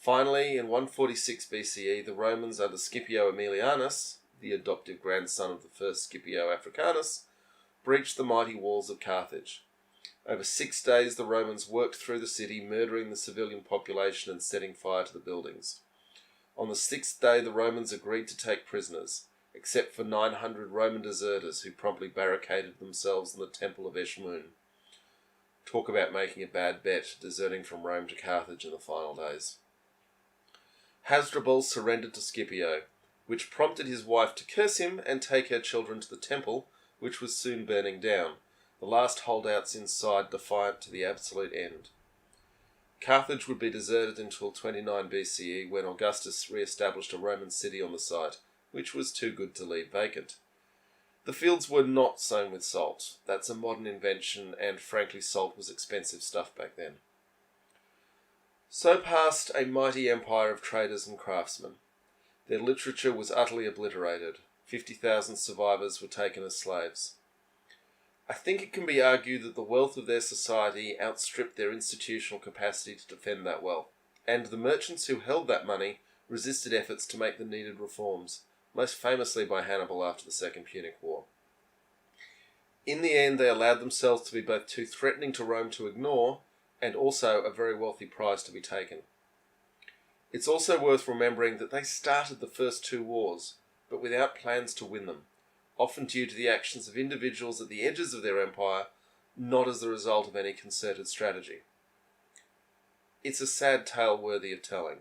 Finally, in 146 BCE, the Romans under Scipio Aemilianus, the adoptive grandson of the first Scipio Africanus, breached the mighty walls of Carthage. Over 6 days the Romans worked through the city, murdering the civilian population and setting fire to the buildings. On the 6th day the Romans agreed to take prisoners, except for 900 Roman deserters who promptly barricaded themselves in the temple of Eshmun. Talk about making a bad bet, deserting from Rome to Carthage in the final days. Hasdrubal surrendered to Scipio, which prompted his wife to curse him and take her children to the temple, which was soon burning down, the last holdouts inside defiant to the absolute end. Carthage would be deserted until 29 BCE, when Augustus re-established a Roman city on the site, which was too good to leave vacant. The fields were not sown with salt. That's a modern invention, and frankly salt was expensive stuff back then. So passed a mighty empire of traders and craftsmen. Their literature was utterly obliterated. 50,000 survivors were taken as slaves. I think it can be argued that the wealth of their society outstripped their institutional capacity to defend that wealth, and the merchants who held that money resisted efforts to make the needed reforms, most famously by Hannibal after the Second Punic War. In the end, they allowed themselves to be both too threatening to Rome to ignore, and also a very wealthy prize to be taken. It's also worth remembering that they started the first 2 wars, but without plans to win them, often due to the actions of individuals at the edges of their empire, not as the result of any concerted strategy. It's a sad tale worthy of telling.